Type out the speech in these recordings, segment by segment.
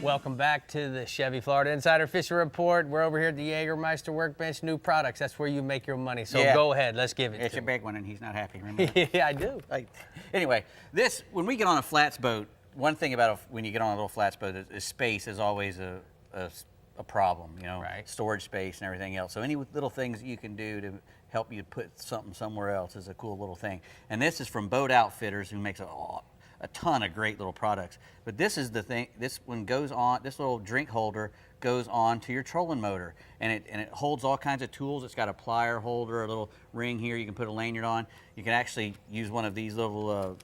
Welcome back to the Chevy Florida Insider Fishing Report. We're over here at the Jägermeister Workbench, new products. That's where you make your money. So go ahead, let's give it It's to a him. big one, and he's not happy, remember? Yeah, I do. Anyway, when we get on a flats boat, one thing about when you get on a little flats boat is space is always a problem, you know, Right. storage space and everything else. So any little things that you can do to help you put something somewhere else is a cool little thing. And this is from Boat Outfitters, who makes a ton of great little products. But this is the thing, this one goes on, this little drink holder goes on to your trolling motor, and it holds all kinds of tools. It's got a plier holder, a little ring here you can put a lanyard on. You can actually use one of these little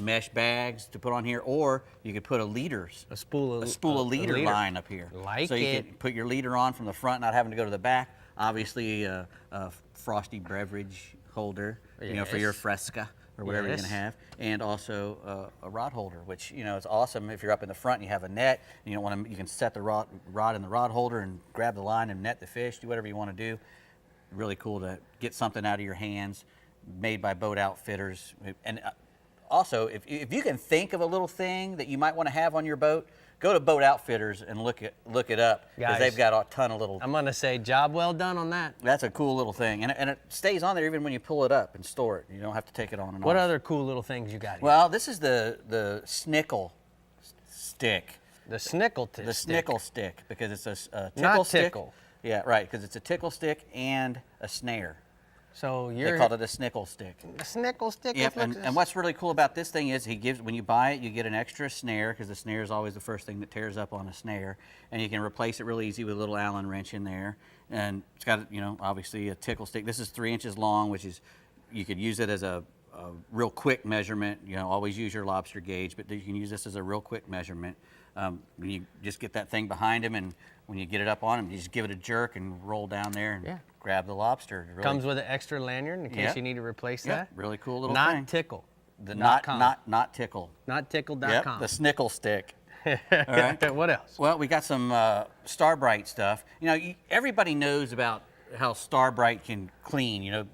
mesh bags to put on here, or you could put a spool of leader line up here. So you can put your leader on from the front, not having to go to the back. Obviously a frosty beverage holder, you know, for your Fresca or whatever you're gonna have, and also a rod holder, which, you know, it's awesome if you're up in the front and you have a net and you don't want to, you can set the rod in the rod holder and grab the line and net the fish, do whatever you want to do. Really cool to get something out of your hands, made by Boat Outfitters. And also, if you can think of a little thing that you might want to have on your boat, go to Boat Outfitters and look it up, because they've got a ton of little. I'm gonna say job well done on that. That's a cool little thing, and it stays on there even when you pull it up and store it. You don't have to take it on and off. What other cool little things you got here? Well, this is the snickle stick. The snickle stick. The snickle stick, because it's a tickle Not stick. tickle. Yeah, right, because it's a tickle stick and a snare. So They called it a snickle stick. a snickle stick. Yep, and what's really cool about this thing is when you buy it, you get an extra snare, because the snare is always the first thing that tears up on a snare, and you can replace it real easy with a little Allen wrench in there. And it's got, you know, obviously a tickle stick. This is 3 inches long, which is, you could use it as a real quick measurement. You know, always use your lobster gauge, but you can use this as a real quick measurement. When you just get that thing behind him, and when you get it up on him, you just give it a jerk and roll down there and grab the lobster. Really, comes with an extra lanyard in case you need to replace that. Really cool little Not thing. tickle. Not tickle. Not tickle.com. Yep, the snickle stick. All right. What else? Well, we got some Starbright stuff. You know, everybody knows about how Starbright can clean. You know,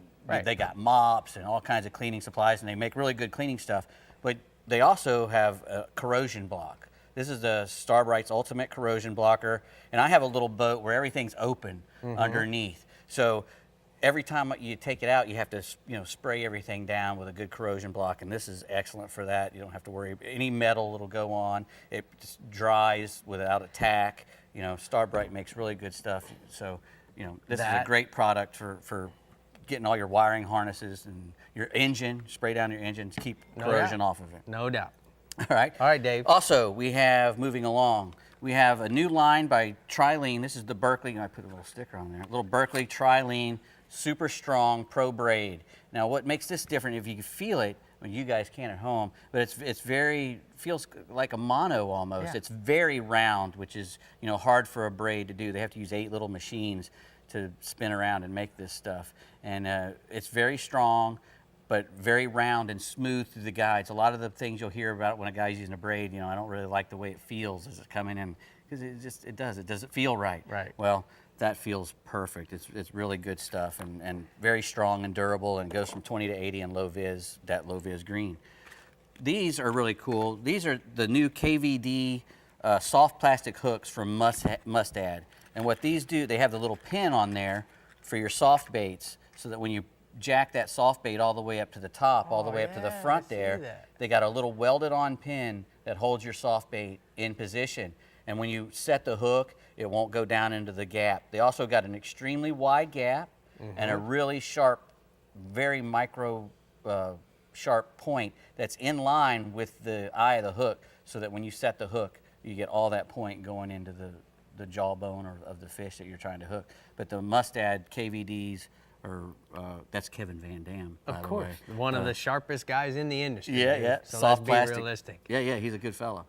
they got mops and all kinds of cleaning supplies, and they make really good cleaning stuff. But they also have a corrosion block. This is the Starbright's Ultimate Corrosion Blocker, and I have a little boat where everything's open underneath. So every time you take it out, you have to, you know, spray everything down with a good corrosion block, and this is excellent for that. You don't have to worry. Any metal it'll go on. It just dries without a tack. You know, Starbright makes really good stuff. So, you know, this is a great product for getting all your wiring harnesses and your engine, spray down your engine to keep corrosion off of it. No doubt. All right. All right, Dave. Also, we have, moving along, we have a new line by Trilene. This is the Berkeley, I put a little sticker on there, a little Berkeley Trilene Super Strong Pro Braid. Now, what makes this different, if you can feel it, well, you guys can at home, but feels like a mono almost. Yeah. It's very round, which is, you know, hard for a braid to do. They have to use 8 little machines to spin around and make this stuff. And it's very strong, but very round and smooth through the guides. A lot of the things you'll hear about when a guy's using a braid, you know, I don't really like the way it feels as it's coming in, because it doesn't feel right. Right. Well, that feels perfect. It's really good stuff, and very strong and durable, and goes from 20 to 80 in low vis, that low vis green. These are really cool. These are the new KVD soft plastic hooks from Mustad. And what these do, they have the little pin on there for your soft baits, so that when you jack that soft bait all the way up to the top, all the way up to the front there, they got a little welded on pin that holds your soft bait in position. And when you set the hook, it won't go down into the gap. They also got an extremely wide gap and a really sharp, very micro sharp point that's in line with the eye of the hook, so that when you set the hook, you get all that point going into the jawbone of the fish that you're trying to hook. But the Mustad KVDs, that's Kevin Van Dam, by Of course, the way. one of the sharpest guys in the industry. Yeah, yeah. So Soft let's plastic. be realistic. Yeah, he's a good fella.